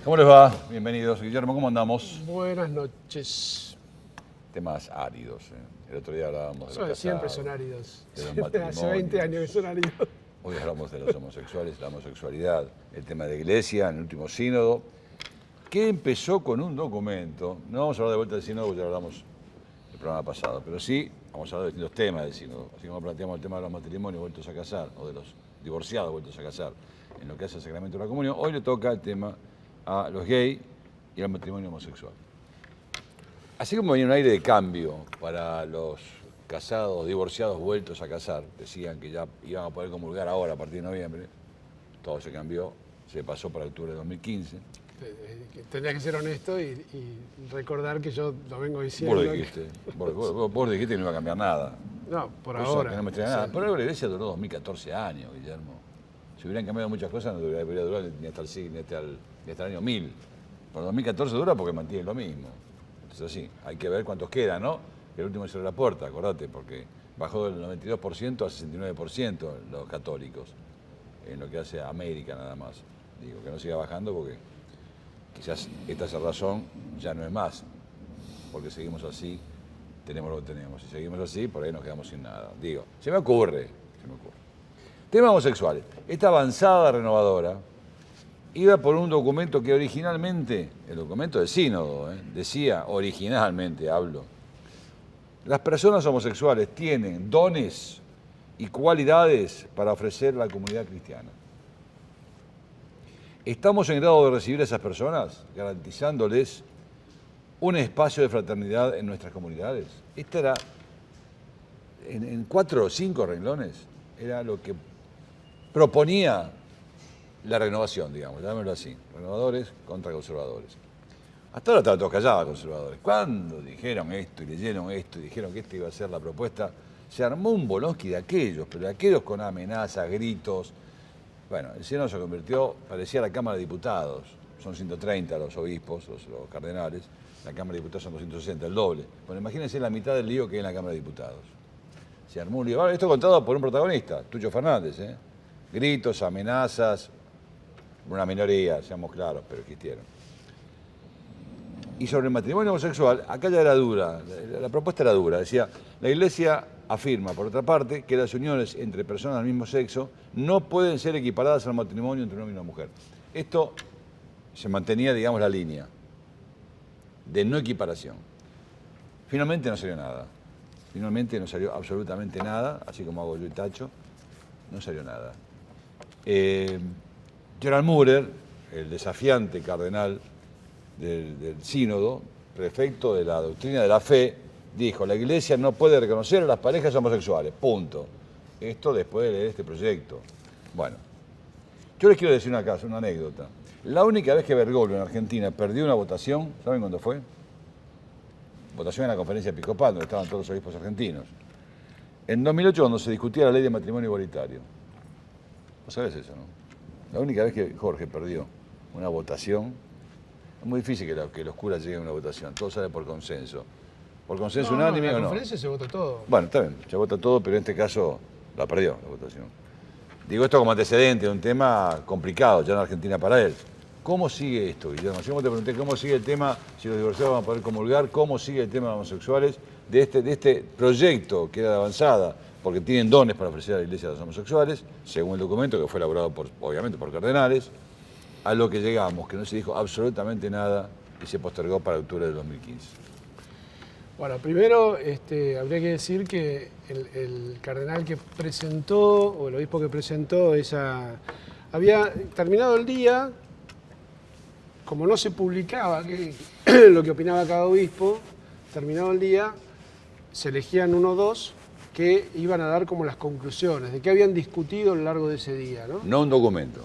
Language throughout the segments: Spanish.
¿Cómo les va? Bienvenidos. Guillermo, ¿cómo andamos? Buenas noches. Temas áridos. El otro día hablábamos de los Siempre casados, son áridos. de los Hace 20 matrimonios. años que son áridos. Hoy hablamos de los homosexuales, la homosexualidad, el tema de la iglesia en el último sínodo, que empezó con un documento. No vamos a hablar de vuelta del sínodo porque ya hablamos el programa pasado, pero sí vamos a hablar de distintos temas del sínodo. Así como planteamos el tema de los matrimonios vueltos a casar, o de los divorciados vueltos a casar, en lo que hace el sacramento de la comunión, hoy le toca el tema a los gays y al matrimonio homosexual. Así como venía un aire de cambio para los casados, divorciados vueltos a casar, decían que ya iban a poder comulgar ahora a partir de noviembre, todo se cambió, se pasó para octubre de 2015. Tendría que ser honesto y recordar que yo lo vengo diciendo. Vos dijiste, vos dijiste que no iba a cambiar nada. No, por Cosa ahora. que no me trae nada. Pero la iglesia duró 2014 años, Guillermo. Si hubieran cambiado muchas cosas no debería durar ni hasta el siglo, ni hasta el año 1000. Por 2014 dura porque mantiene lo mismo. Entonces así, hay que ver cuántos quedan, ¿no? El último cerró la puerta, acordate, porque bajó del 92% a 69% los católicos, en lo que hace a América nada más. Digo, que no siga bajando porque quizás esta cerrazón ya no es más, porque seguimos así, tenemos lo que tenemos. Si seguimos así, por ahí nos quedamos sin nada. Digo, se me ocurre. Temas homosexuales. Esta avanzada renovadora iba por un documento que originalmente, el documento del sínodo, decía, originalmente hablo, las personas homosexuales tienen dones y cualidades para ofrecer a la comunidad cristiana. ¿Estamos en grado de recibir a esas personas, garantizándoles un espacio de fraternidad en nuestras comunidades? Esta era, en 4 o 5 renglones, era lo que proponía la renovación, digamos, llamémoslo así, renovadores contra conservadores. Hasta ahora estaban todos callados conservadores. Cuando dijeron esto y leyeron esto y dijeron que esta iba a ser la propuesta, se armó un Bolonqui de aquellos, pero de aquellos con amenazas, gritos. Bueno, el Senado se convirtió, parecía la Cámara de Diputados, son 130 los obispos, los cardenales, la Cámara de Diputados son 260, el doble. Bueno, imagínense la mitad del lío que hay en la Cámara de Diputados. Se armó un lío. Ahora, esto contado por un protagonista, Tucho Fernández, gritos, amenazas, una minoría, seamos claros, pero existieron. Y sobre el matrimonio homosexual, acá ya era dura, la propuesta era dura, decía, la Iglesia afirma, por otra parte, que las uniones entre personas del mismo sexo no pueden ser equiparadas al matrimonio entre un hombre y una mujer. Esto se mantenía, digamos, la línea de no equiparación. Finalmente no salió nada. Finalmente no salió absolutamente nada, así como hago yo y Tacho, no salió nada. Gerald Müller, el desafiante cardenal del sínodo, prefecto de la doctrina de la fe, dijo, la Iglesia no puede reconocer a las parejas homosexuales, punto. Esto después de leer este proyecto. Bueno, yo les quiero decir una anécdota. La única vez que Bergoglio en Argentina perdió una votación, ¿saben cuándo fue? Votación en la conferencia episcopal, donde estaban todos los obispos argentinos. En 2008, cuando se discutía la ley de matrimonio igualitario. ¿Vos sabés eso, no? La única vez que Jorge perdió una votación, es muy difícil que los curas lleguen a una votación, todo sale por consenso. ¿Por consenso unánime o no? En la conferencia se vota todo. Bueno, está bien, se vota todo, pero en este caso la perdió la votación. Digo esto como antecedente de un tema complicado ya en Argentina para él. ¿Cómo sigue esto, Guillermo? Yo te pregunté cómo sigue el tema, si los divorciados van a poder comulgar, cómo sigue el tema de homosexuales, de este proyecto que era de avanzada, porque tienen dones para ofrecer a la Iglesia a los homosexuales, según el documento que fue elaborado obviamente por cardenales, a lo que llegamos, que no se dijo absolutamente nada y se postergó para octubre del 2015. Bueno, primero habría que decir que el cardenal que presentó, o el obispo que presentó había terminado el día, como no se publicaba lo que opinaba cada obispo, terminado el día, se elegían 1 o 2 que iban a dar como las conclusiones de qué habían discutido a lo largo de ese día, ¿no? No un documento.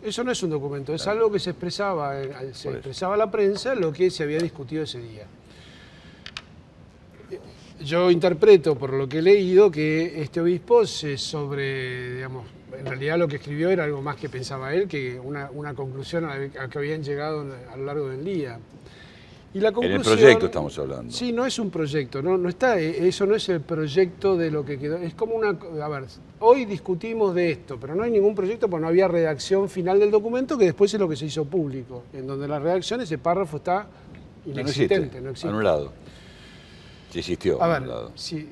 Eso no es un documento, es algo que se expresaba a la prensa lo que se había discutido ese día. Yo interpreto, por lo que he leído, que este obispo digamos, en realidad lo que escribió era algo más que pensaba él, que una conclusión a la que habían llegado a lo largo del día. Y la En el conclusión, proyecto estamos hablando. sí, no es un proyecto, no está, eso no es el proyecto de lo que quedó. Es como una, a ver, hoy discutimos de esto, pero no hay ningún proyecto porque no había redacción final del documento, que después es lo que se hizo público, en donde la redacción, ese párrafo está inexistente, no existe. Anulado. Sí existió, A ver, anulado. sí,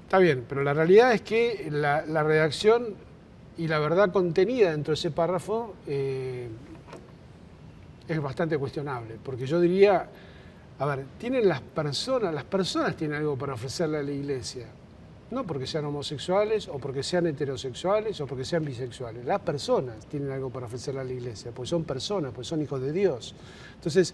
está bien, pero la realidad es que la redacción y la verdad contenida dentro de ese párrafo es bastante cuestionable, porque yo diría, a ver, tienen las personas tienen algo para ofrecerle a la iglesia, no porque sean homosexuales o porque sean heterosexuales o porque sean bisexuales, las personas tienen algo para ofrecerle a la iglesia, pues son personas, pues son hijos de Dios. Entonces,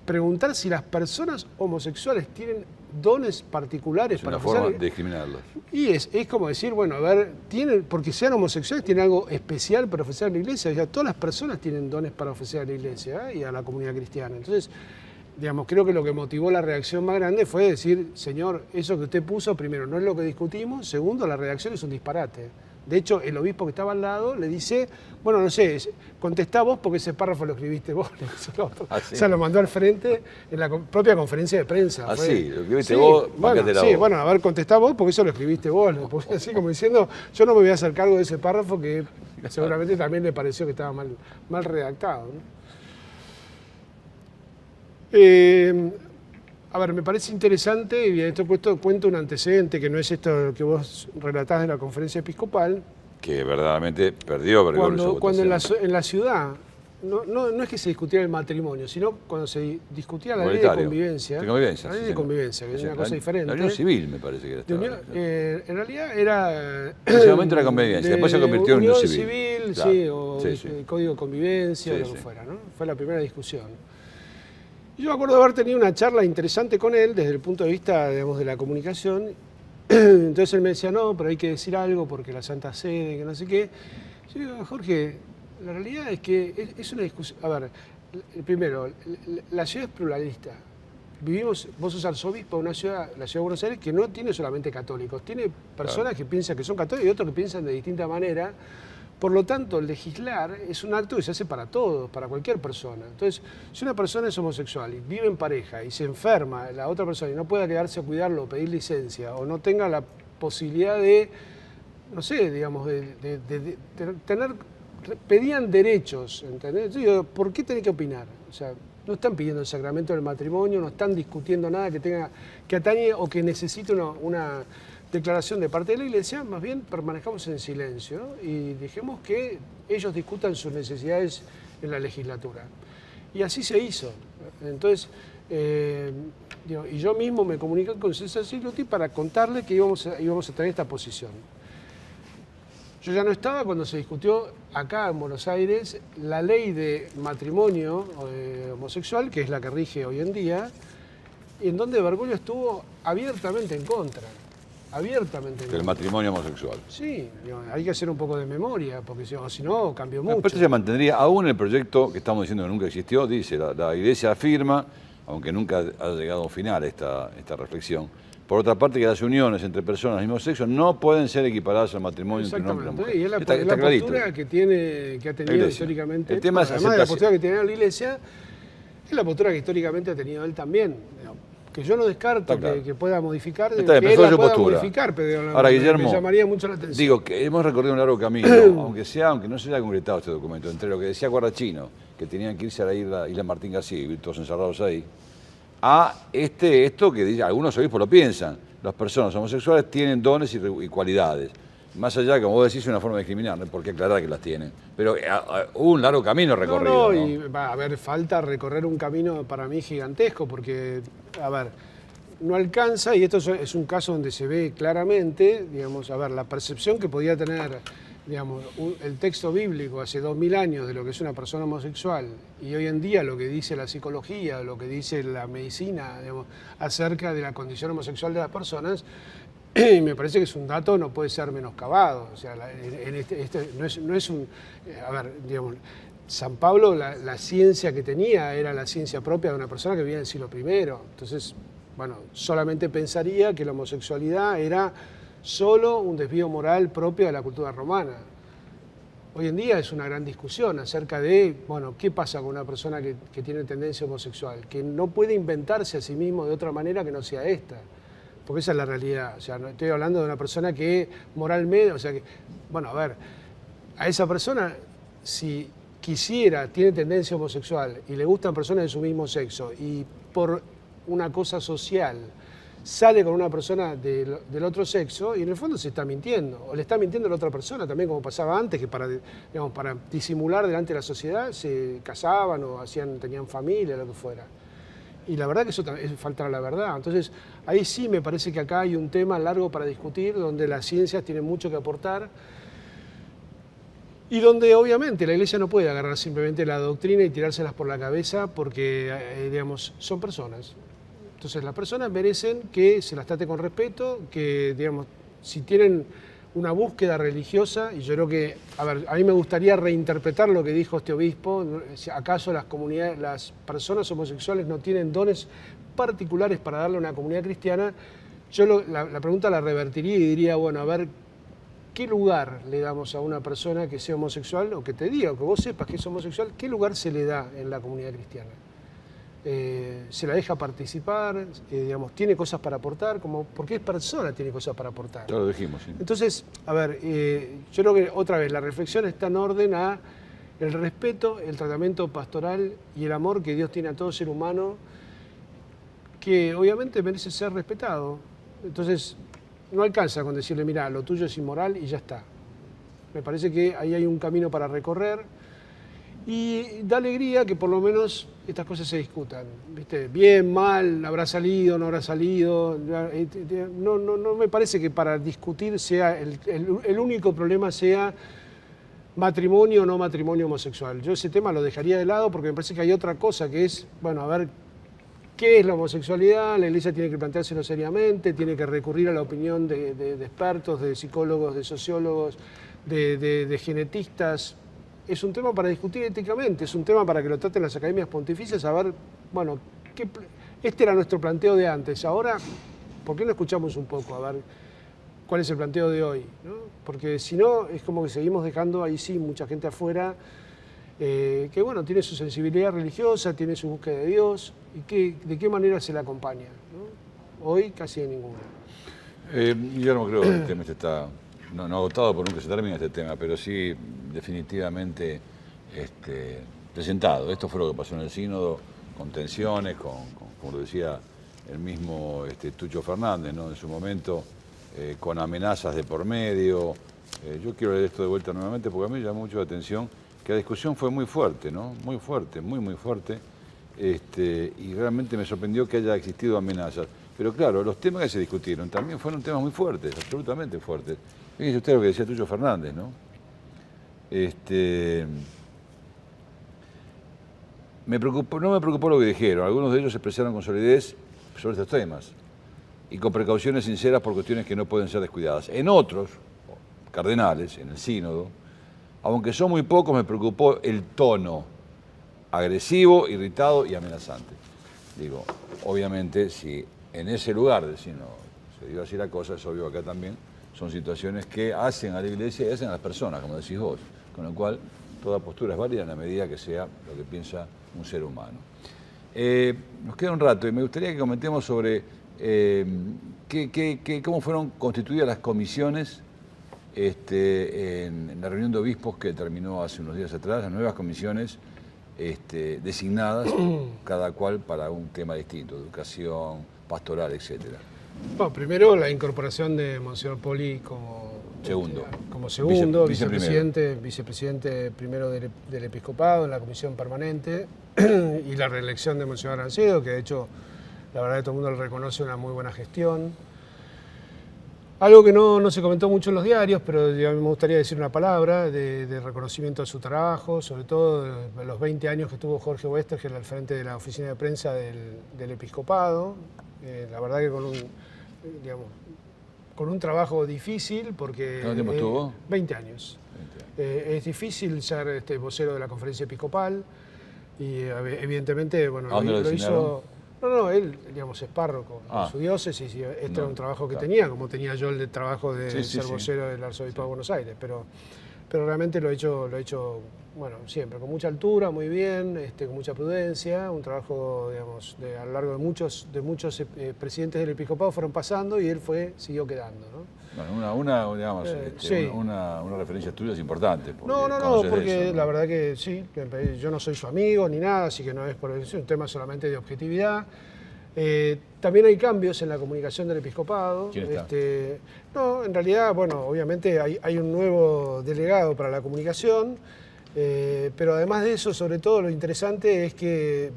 preguntar si las personas homosexuales tienen dones particulares Es para una forma ofrecerle de discriminarlos. y es como decir, bueno, a ver, porque sean homosexuales, tienen algo especial para ofrecer a la iglesia. O sea, todas las personas tienen dones para ofrecer a la iglesia y a la comunidad cristiana. Entonces, digamos, creo que lo que motivó la reacción más grande fue decir, señor, eso que usted puso, primero, no es lo que discutimos, segundo, la redacción es un disparate. De hecho, el obispo que estaba al lado le dice, bueno, no sé, contestá vos porque ese párrafo lo escribiste vos. Le dice el otro. ¿Ah, sí? O sea, lo mandó al frente en la propia conferencia de prensa. Ah, Fue- sí, lo escribiste Sí, vos, bueno, bancátela sí, vos. bueno, a ver, contestá vos porque eso lo escribiste vos. Le puse así como diciendo, yo no me voy a hacer cargo de ese párrafo que seguramente también le pareció que estaba mal redactado, ¿no? A ver, me parece interesante, y esto cuento un antecedente que no es esto que vos relatás de la conferencia episcopal. Que verdaderamente perdió Cuando en la ciudad, no es que se discutiera el matrimonio, sino cuando se discutía la ley de Igualitario. convivencia. De convivencia, La ley sí, de señor. convivencia, que es Sí, una cosa diferente. La unión civil me parece que era. De unión- en realidad era... En ese momento era convivencia, después se convirtió en unión civil. Claro. Sí, o Sí, sí. código de convivencia, Sí, o lo que sí. fuera, ¿no? Fue la primera discusión. Y yo me acuerdo de haber tenido una charla interesante con él desde el punto de vista, digamos, de la comunicación. Entonces él me decía, no, pero hay que decir algo porque la Santa Sede, que no sé qué. Yo digo, Jorge, la realidad es que es una discusión... A ver, primero, la ciudad es pluralista. Vos sos arzobispo de una ciudad, la ciudad de Buenos Aires, que no tiene solamente católicos, tiene personas que piensan que son católicos y otros que piensan de distinta manera. Por lo tanto, legislar es un acto que se hace para todos, para cualquier persona. Entonces, si una persona es homosexual y vive en pareja y se enferma la otra persona y no pueda quedarse a cuidarlo o pedir licencia o no tenga la posibilidad de, no sé, digamos, de tener, pedían derechos, ¿entendés? Yo digo, ¿por qué tenés que opinar? O sea, no están pidiendo el sacramento del matrimonio, no están discutiendo nada que atañe o que necesite una declaración de parte de la Iglesia, más bien permanezcamos en silencio, ¿no? Y dejemos que ellos discutan sus necesidades en la legislatura. Y así se hizo. Entonces, y yo mismo me comuniqué con César Sigluti para contarle que íbamos a tener esta posición. Yo ya no estaba cuando se discutió acá en Buenos Aires la ley de matrimonio homosexual, que es la que rige hoy en día, y en donde Bergoglio estuvo abiertamente en contra. Del matrimonio homosexual. Sí, hay que hacer un poco de memoria, porque si no cambió mucho. Aparte se mantendría, aún en el proyecto que estamos diciendo que nunca existió, dice, la Iglesia afirma, aunque nunca ha llegado a un final esta reflexión, por otra parte que las uniones entre personas del mismo sexo no pueden ser equiparadas al matrimonio entre un hombre y una mujer. Y es la, Está es la clarito. postura que ha tenido históricamente, El tema es además de la aceptación. postura que tiene la Iglesia, es la postura que históricamente ha tenido él también. Que yo no descarto Está claro. que pueda modificar, Está bien, que pero él fue la su pueda postura. modificar, pero Ahora, Guillermo, me llamaría mucho la atención. Digo que hemos recorrido un largo camino, aunque no se haya concretado este documento, entre lo que decía Guarachino, que tenían que irse a la isla Martín García y todos encerrados ahí, a esto que dice, algunos obispos lo piensan, las personas homosexuales tienen dones y cualidades. Más allá, como vos decís, una forma de discriminar, no hay por qué aclarar que las tienen. Pero hubo un largo camino recorrido. ¿no? Y va a haber falta recorrer un camino para mí gigantesco, porque, a ver, no alcanza, y esto es un caso donde se ve claramente, digamos, a ver, la percepción que podía tener, digamos, el texto bíblico hace 2000 años de lo que es una persona homosexual, y hoy en día lo que dice la psicología, lo que dice la medicina, digamos, acerca de la condición homosexual de las personas, me parece que es un dato, no puede ser menoscabado. O sea, no es un... A ver, digamos, San Pablo, la ciencia que tenía era la ciencia propia de una persona que vivía en el siglo I. Entonces, bueno, solamente pensaría que la homosexualidad era solo un desvío moral propio de la cultura romana. hoy en día es una gran discusión acerca de, bueno, ¿qué pasa con una persona que tiene tendencia homosexual? Que no puede inventarse a sí mismo de otra manera que no sea esta. Porque esa es la realidad. O sea, no estoy hablando de una persona que moralmente, o sea, que, bueno, a ver, a esa persona, si quisiera, tiene tendencia homosexual y le gustan personas de su mismo sexo y por una cosa social sale con una persona del otro sexo y en el fondo se está mintiendo, o le está mintiendo a la otra persona también, como pasaba antes, que para disimular delante de la sociedad se casaban o tenían familia, lo que fuera. Y la verdad que eso es faltar a la verdad. Entonces, ahí sí me parece que acá hay un tema largo para discutir, donde las ciencias tienen mucho que aportar y donde obviamente la Iglesia no puede agarrar simplemente la doctrina y tirárselas por la cabeza porque, digamos, son personas. Entonces las personas merecen que se las trate con respeto, que, digamos, si tienen una búsqueda religiosa, y yo creo que, a ver, a mí me gustaría reinterpretar lo que dijo este obispo, ¿acaso las personas homosexuales no tienen dones particulares para darle a una comunidad cristiana? Yo la pregunta la revertiría y diría, bueno, a ver, ¿qué lugar le damos a una persona que sea homosexual, o que te diga, o que vos sepas que es homosexual, qué lugar se le da en la comunidad cristiana? Se la deja participar, digamos, tiene cosas para aportar, porque es persona, tiene cosas para aportar. Ya lo dijimos, sí. Entonces, a ver, yo creo que otra vez la reflexión está en orden a el respeto, el tratamiento pastoral y el amor que Dios tiene a todo ser humano, que obviamente merece ser respetado. Entonces, no alcanza con decirle, mira, lo tuyo es inmoral y ya está. Me parece que ahí hay un camino para recorrer. Y da alegría que por lo menos estas cosas se discutan, ¿viste? Bien, mal, habrá salido, no habrá salido. No me parece que para discutir sea el único problema sea matrimonio o no matrimonio homosexual. Yo ese tema lo dejaría de lado porque me parece que hay otra cosa que es, bueno, a ver, ¿qué es la homosexualidad? La Iglesia tiene que planteárselo seriamente, tiene que recurrir a la opinión de expertos, de psicólogos, de sociólogos, de genetistas. Es un tema para discutir éticamente, es un tema para que lo traten las academias pontificias, a ver, bueno, este era nuestro planteo de antes, ahora, ¿por qué no escuchamos un poco? A ver, ¿cuál es el planteo de hoy? ¿No? Porque si no, es como que seguimos dejando ahí sí mucha gente afuera, que bueno, tiene su sensibilidad religiosa, tiene su búsqueda de Dios, y de qué manera se la acompaña, ¿no? Hoy casi de ninguna. Yo no creo que el tema está... No agotado por nunca se termina este tema, pero sí definitivamente presentado. Esto fue lo que pasó en el sínodo, con tensiones, como lo decía el mismo Tucho Fernández, ¿no? En su momento, con amenazas de por medio. Yo quiero leer esto de vuelta nuevamente porque a mí me llama mucho la atención que la discusión fue muy fuerte, ¿no? Muy fuerte, muy fuerte. Y realmente me sorprendió que haya existido amenazas. Pero claro, los temas que se discutieron también fueron temas muy fuertes, absolutamente fuertes. Fíjese usted lo que decía Tucho Fernández, ¿no? No me preocupó lo que dijeron. Algunos de ellos se expresaron con solidez sobre estos temas y con precauciones sinceras por cuestiones que no pueden ser descuidadas. En otros, cardenales, en el sínodo, aunque son muy pocos, me preocupó el tono agresivo, irritado y amenazante. Digo, obviamente, si en ese lugar del sínodo se dio así la cosa, es obvio que acá también son situaciones que hacen a la Iglesia y hacen a las personas, como decís vos, con lo cual toda postura es válida en la medida que sea lo que piensa un ser humano. Nos queda un rato y me gustaría que comentemos sobre cómo fueron constituidas las comisiones en la reunión de obispos que terminó hace unos días atrás, las nuevas comisiones designadas, cada cual para un tema distinto, educación, pastoral, etcétera. Bueno, primero la incorporación de Monseñor Poli como segundo, vicepresidente primero del episcopado en la comisión permanente y la reelección de Monseñor Arancedo, que de hecho la verdad que todo el mundo le reconoce una muy buena gestión. Algo que no se comentó mucho en los diarios, pero me gustaría decir una palabra de reconocimiento de su trabajo, sobre todo de los 20 años que tuvo Jorge Westergel al frente de la oficina de prensa del episcopado. La verdad que con un trabajo difícil, porque... ¿Cuánto tiempo estuvo? 20 años. 20 años. Es difícil ser vocero de la conferencia episcopal y evidentemente, bueno, ¿A dónde lo hizo... No, él, digamos, es párroco en su diócesis y este era un trabajo que tenía, como tenía yo el trabajo de ser vocero del Arzobispado de Buenos Aires, pero pero realmente lo he hecho, bueno, siempre, con mucha altura, muy bien, con mucha prudencia, un trabajo, digamos, a lo largo de muchos presidentes del episcopado fueron pasando y él siguió quedando, ¿no? Bueno, digamos, sí. una referencia tuya es importante. No, porque eso, ¿no? la verdad que sí, yo no soy su amigo ni nada, así que no es por eso, es un tema solamente de objetividad. También hay cambios en la comunicación del episcopado. ¿Quién está? No, en realidad, bueno, obviamente hay un nuevo delegado para la comunicación, pero además de eso, sobre todo lo interesante es que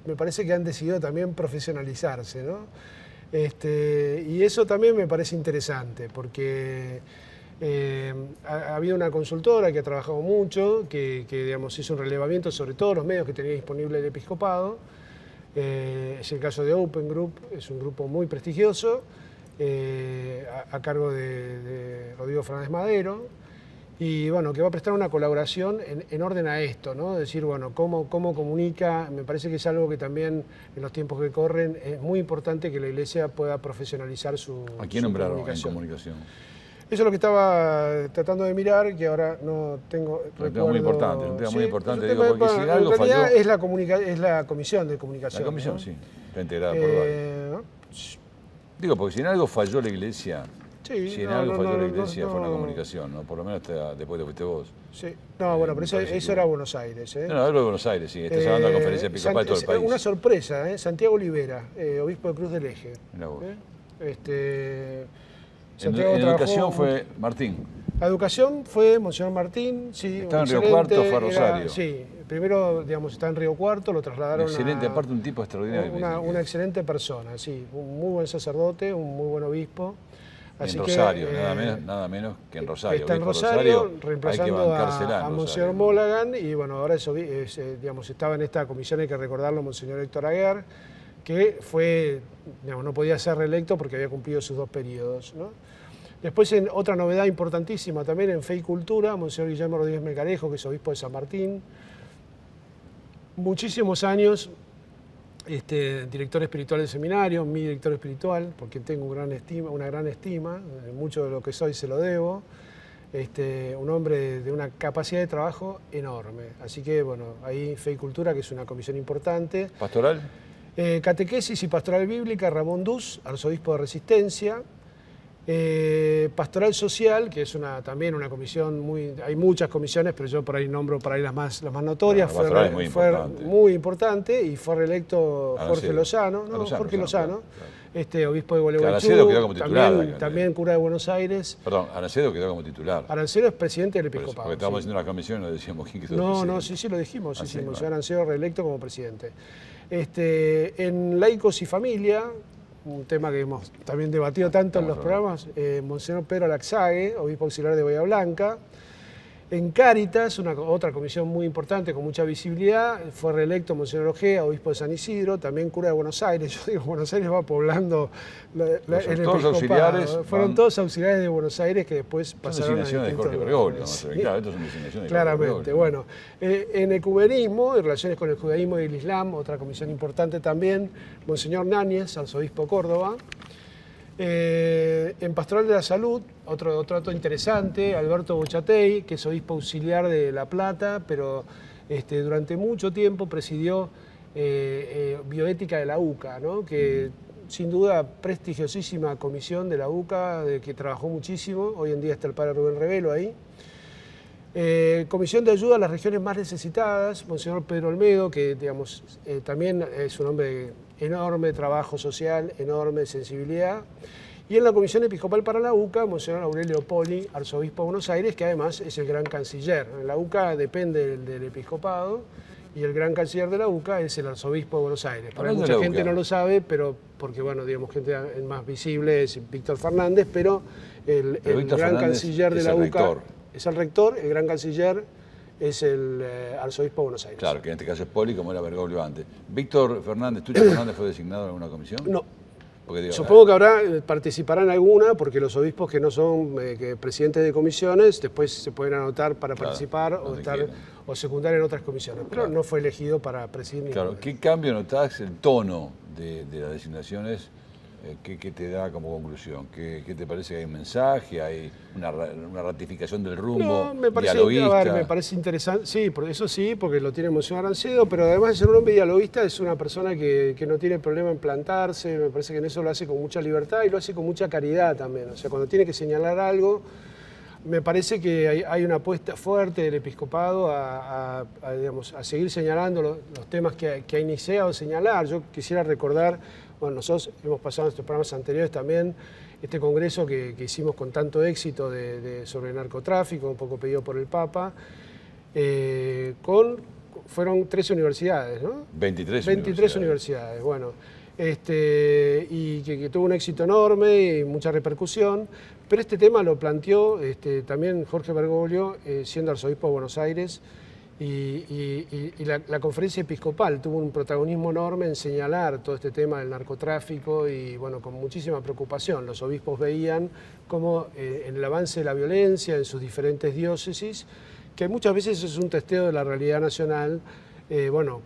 me parece que han decidido también profesionalizarse, ¿no? Y eso también me parece interesante, porque ha habido una consultora que ha trabajado mucho, que digamos, hizo un relevamiento sobre todos los medios que tenía disponible el episcopado. Es el caso de Open Group, es un grupo muy prestigioso, a cargo de Rodrigo Fernández Madero, y bueno, que va a prestar una colaboración en orden a esto, ¿no? Es decir, bueno, cómo comunica, me parece que es algo que también en los tiempos que corren es muy importante que la Iglesia pueda profesionalizar su ¿A quién nombraron en comunicación. comunicación? Eso es lo que estaba tratando de mirar, que ahora no tengo Un tema muy importante, muy importante, digo, tema, porque si en algo realidad falló... es la comisión de comunicación. La comisión, ¿no? sí, está integrada por varios. ¿No? Digo, porque si en algo falló la Iglesia, Sí, si en no, algo no, falló no, la no, Iglesia no. fue en la comunicación, ¿no? Por lo menos después te fuiste vos. Sí. No, bueno, pero me parece eso que- era Buenos Aires. No, hablo de Buenos Aires, sí, estás hablando de la conferencia episcopal de todo el país. Una sorpresa, Santiago Olivera, obispo de Cruz del Eje. Mirá vos. Santiago En trabajó educación fue mucho. Martín. La educación fue Monseñor Martín, sí. Estaba en Río excelente, Cuarto, fue a Rosario. sí, primero, digamos, está en Río Cuarto, lo trasladaron Excelente, a... aparte un tipo extraordinario. me dicen que Una es. excelente persona, sí. Un muy buen sacerdote, un muy buen obispo. En Rosario, nada menos que en Rosario. Está en obispo Rosario, hay que reemplazando bancársela en a Rosario, Monseñor ¿no? Monaghan, y bueno, ahora digamos, estaba en esta comisión, hay que recordarlo, Monseñor Héctor Aguiar, que fue, digamos, no podía ser reelecto porque había cumplido sus 2 periodos, ¿no? Después, otra novedad importantísima también en Fe y Cultura, Monseñor Guillermo Rodríguez Melgarejo, que es obispo de San Martín. Muchísimos años, director espiritual del seminario, mi director espiritual, porque tengo una gran estima, mucho de lo que soy se lo debo. Un hombre de una capacidad de trabajo enorme. Así que, bueno, ahí Fe y Cultura, que es una comisión importante. ¿Pastoral? Catequesis y Pastoral Bíblica, Ramón Duz, arzobispo de Resistencia. Pastoral Social, que es también una comisión hay muchas comisiones, pero yo por ahí nombro las más notorias. La pastoral es muy importante. Muy importante y fue reelecto Jorge Aracelo. Lozano, Jorge Lozano, claro. obispo de Que Aracelo quedó como Gualeguaychú, titular, también cura de Buenos Aires. Perdón, Aracedo quedó como titular. Arancero es presidente del Por eso, episcopado. porque estábamos sí. haciendo la comisión y no decíamos quién quedó No, presidente. sí, lo dijimos, Ah, sí, sí, Monseñor bueno. Arancero reelecto como presidente. En Laicos y Familia, un tema que hemos también debatido tanto en los programas, Monseñor Pedro Alaxague, obispo auxiliar de Bahía Blanca. En Cáritas, otra comisión muy importante con mucha visibilidad, fue reelecto Monseñor Ojea, obispo de San Isidro, también cura de Buenos Aires. Yo digo, Buenos Aires va poblando el todos episcopado. auxiliares Fueron van- todos auxiliares de Buenos Aires que después Son pasaron a designaciones de distintos Jorge Bergoglio. lugares. ¿No? Sí. Claro, estos son designaciones de Claramente, Jorge Bergoglio. bueno. En ecumenismo, en relaciones con el judaísmo y el islam, otra comisión importante también, Monseñor Náñez, arzobispo de Córdoba. En Pastoral de la Salud, otro dato interesante, Alberto Bochatey, que es obispo auxiliar de La Plata, pero durante mucho tiempo presidió Bioética de la UCA, ¿no? Que sin duda prestigiosísima comisión de la UCA, de que trabajó muchísimo, hoy en día está el padre Rubén Revelo ahí. Comisión de ayuda a las regiones más necesitadas, Monseñor Pedro Olmedo, que digamos, también es un hombre de enorme trabajo social, enorme sensibilidad. Y en la Comisión Episcopal para la UCA, Monseñor Aurelio Poli, arzobispo de Buenos Aires, que además es el gran canciller. La UCA depende del episcopado y el gran canciller de la UCA es el arzobispo de Buenos Aires. Por ahí Hablando de mucha la gente UCA. no lo sabe, pero porque, bueno, digamos, gente más visible es Víctor Fernández, pero el Víctor gran Fernández canciller de es la el UCA rector. es el rector, el gran canciller es el arzobispo de Buenos Aires. Claro, que en este caso es Poli, como era Bergoglio antes. Víctor Fernández, ¿Tucho Fernández fue designado en alguna comisión? No. Porque, digo, Supongo que ahora participarán alguna, porque los obispos que no son presidentes de comisiones, después se pueden anotar para Claro, participar o, donde estar, quieran. o secundar en otras comisiones. Pero Claro. no fue elegido para presidir ninguna. Claro, ¿qué cambio notás el tono de las designaciones ¿qué te da como conclusión? ¿Qué te parece que hay un mensaje? ¿Hay una ratificación del rumbo No, me parece, dialoguista? a ver, me parece interesante, sí, por eso sí, porque lo tiene Monseñor Arancedo, pero además de ser un hombre dialoguista es una persona que no tiene problema en plantarse, me parece que en eso lo hace con mucha libertad y lo hace con mucha caridad también. O sea, cuando tiene que señalar algo, me parece que hay una apuesta fuerte del episcopado digamos, a seguir señalando los temas que ha iniciado señalar. Yo quisiera recordar, bueno, nosotros hemos pasado en estos programas anteriores también este congreso que hicimos con tanto éxito sobre narcotráfico, un poco pedido por el Papa, fueron 13 universidades, ¿no? 23 universidades, bueno. Y que tuvo un éxito enorme y mucha repercusión, pero este tema lo planteó también Jorge Bergoglio, siendo arzobispo de Buenos Aires, y la conferencia episcopal tuvo un protagonismo enorme en señalar todo este tema del narcotráfico y bueno, con muchísima preocupación. Los obispos veían cómo en el avance de la violencia en sus diferentes diócesis, que muchas veces es un testeo de la realidad nacional, bueno,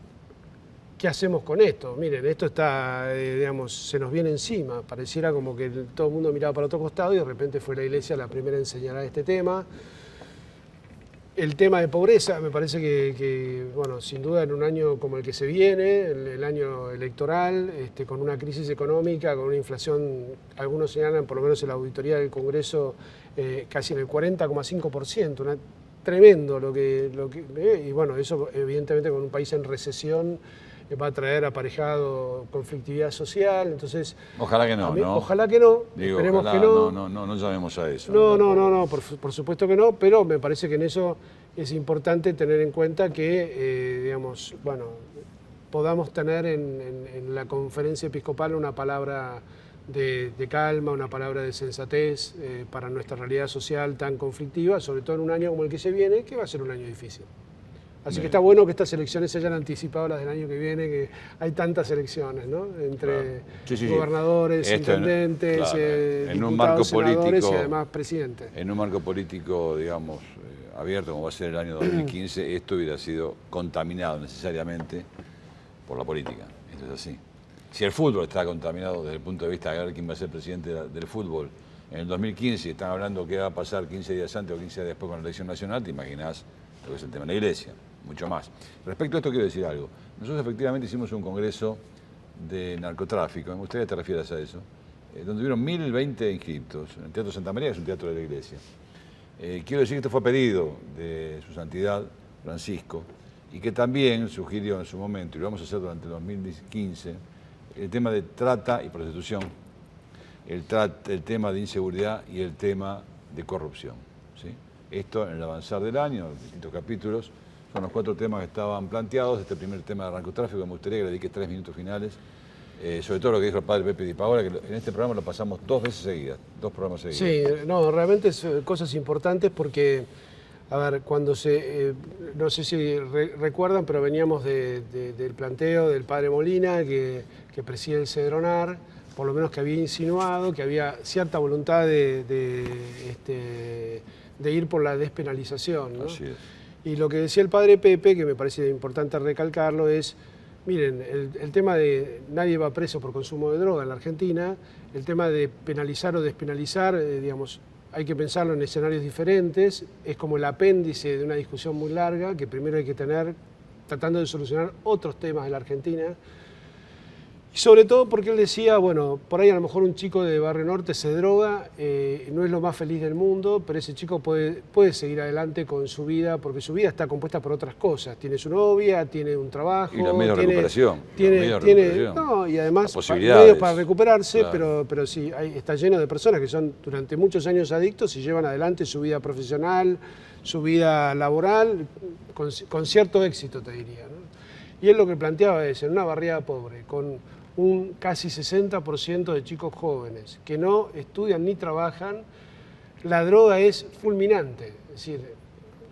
¿qué hacemos con esto? Miren, esto está, digamos, se nos viene encima. Pareciera como que todo el mundo miraba para otro costado y de repente fue la Iglesia la primera en señalar este tema. El tema de pobreza, me parece que, bueno, sin duda en un año como el que se viene, el año electoral, con una crisis económica, con una inflación, algunos señalan, por lo menos en la auditoría del Congreso, casi en el 40,5%, tremendo y bueno, eso evidentemente con un país en recesión, va a traer aparejado conflictividad social, entonces... Ojalá que no, ¿no? Ojalá que no, Digo, esperemos ojalá, que no. No llamemos a eso. No, por supuesto que no, pero me parece que en eso es importante tener en cuenta que, digamos, bueno, podamos tener en la conferencia episcopal una palabra de calma, una palabra de sensatez para nuestra realidad social tan conflictiva, sobre todo en un año como el que se viene, que va a ser un año difícil. Así que está bueno que estas elecciones se hayan anticipado las del año que viene, que hay tantas elecciones, ¿no? Entre gobernadores, intendentes, claro, en un marco político y además presidentes. En un marco político, digamos, abierto como va a ser el año 2015, esto hubiera sido contaminado necesariamente por la política. Esto es así. Si el fútbol está contaminado desde el punto de vista de ver quién va a ser presidente del fútbol en el 2015, y están hablando qué va a pasar 15 días antes o 15 días después con la elección nacional, te imaginás lo que es el tema de la Iglesia. Mucho más. Respecto a esto quiero decir algo. Nosotros efectivamente hicimos un congreso de narcotráfico, me gustaría que te refieras a eso, donde hubieron 1020 inscriptos en el Teatro Santa María, que es un teatro de la Iglesia. Quiero decir que esto fue a pedido de su santidad Francisco y que también sugirió en su momento, y lo vamos a hacer durante el 2015, el tema de trata y prostitución, el tema de inseguridad y el tema de corrupción. ¿Sí? Esto en el avanzar del año, en distintos capítulos, son los 4 temas que estaban planteados. Este primer tema de narcotráfico, me gustaría que le dedique 3 minutos finales, sobre todo lo que dijo el padre Pepe Di Paola, que en este programa lo pasamos 2 veces seguidas, 2 programas seguidos. Sí, no, realmente son cosas importantes porque, a ver, cuando no sé si recuerdan, pero veníamos del planteo del padre Molina, que preside el Cedronar, por lo menos que había insinuado que había cierta voluntad de ir por la despenalización, ¿no? Así es. Y lo que decía el padre Pepe, que me parece importante recalcarlo, es, miren, el tema de nadie va preso por consumo de droga en la Argentina, el tema de penalizar o despenalizar, digamos, hay que pensarlo en escenarios diferentes, es como el apéndice de una discusión muy larga que primero hay que tener tratando de solucionar otros temas de la Argentina. Y sobre todo porque él decía, bueno, por ahí a lo mejor un chico de Barrio Norte se droga, no es lo más feliz del mundo, pero ese chico puede seguir adelante con su vida, porque su vida está compuesta por otras cosas. Tiene su novia, tiene un trabajo. Y los medios de recuperación. No, y además posibilidades, medios para recuperarse, claro. pero sí, está lleno de personas que son durante muchos años adictos y llevan adelante su vida profesional, su vida laboral, con cierto éxito, te diría, ¿no? Y él lo que planteaba es, en una barriada pobre, con un casi 60% de chicos jóvenes que no estudian ni trabajan, la droga es fulminante, es decir,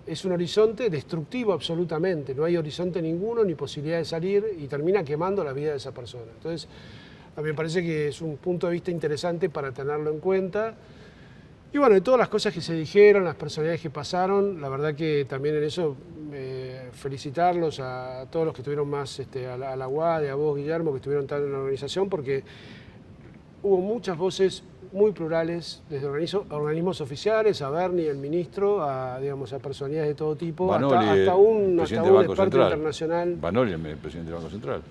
es un horizonte destructivo absolutamente, no hay horizonte ninguno ni posibilidad de salir y termina quemando la vida de esa persona. Entonces, a mí me parece que es un punto de vista interesante para tenerlo en cuenta. Y bueno, de todas las cosas que se dijeron, las personalidades que pasaron, la verdad que también en eso felicitarlos a todos los que estuvieron más, a la UADE, a vos, Guillermo, que estuvieron tan en la organización, porque hubo muchas voces muy plurales, desde organismos oficiales, a Berni, el ministro, a, digamos, a personalidades de todo tipo, Banoli, hasta un presidente del Banco experto Central. internacional. Banoli, el presidente del Banco Central.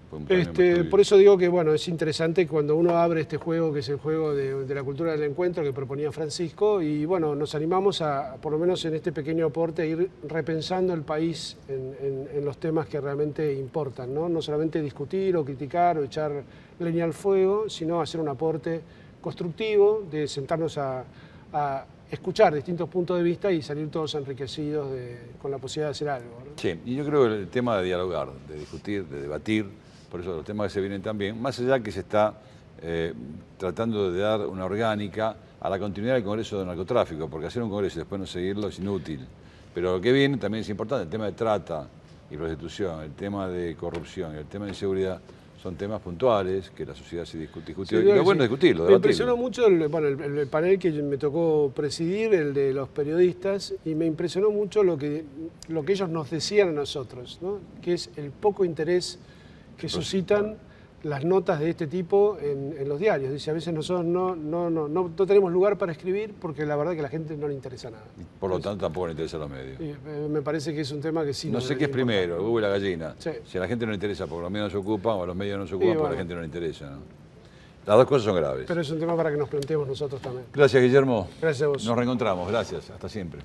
Fue un cambio Por eso digo que bueno, es interesante cuando uno abre este juego, que es el juego de la cultura del encuentro que proponía Francisco, y bueno, nos animamos a, por lo menos en este pequeño aporte, a ir repensando el país en los temas que realmente importan, ¿no? No solamente discutir o criticar o echar leña al fuego, sino hacer un aporte constructivo, de sentarnos a escuchar distintos puntos de vista y salir todos enriquecidos con la posibilidad de hacer algo, ¿no? Sí, y yo creo que el tema de dialogar, de discutir, de debatir, por eso los temas que se vienen también, más allá que se está tratando de dar una orgánica a la continuidad del Congreso de Narcotráfico, porque hacer un Congreso y después no seguirlo es inútil. Pero lo que viene también es importante, el tema de trata y prostitución, el tema de corrupción, el tema de inseguridad, son temas puntuales que la sociedad se discutió. Sí, Y lo bueno es discutirlo, me debatirlo. impresionó mucho el panel que me tocó presidir, el de los periodistas, y me impresionó mucho lo que ellos nos decían a nosotros, ¿no? Que es el poco interés que suscitan las notas de este tipo en los diarios. Dice, a veces nosotros no tenemos lugar para escribir porque la verdad que a la gente no le interesa nada. Por lo tanto, tampoco le interesan los medios. Me parece que es un tema que sí. No sé qué es primero, el huevo y la gallina. Sí. Si a la gente no le interesa porque los medios no se ocupan, o a los medios no se ocupan porque bueno. a la gente no le interesa, ¿no? Las dos cosas son graves. Pero es un tema para que nos planteemos nosotros también. Gracias, Guillermo. Gracias a vos. Nos reencontramos. Gracias. Hasta siempre.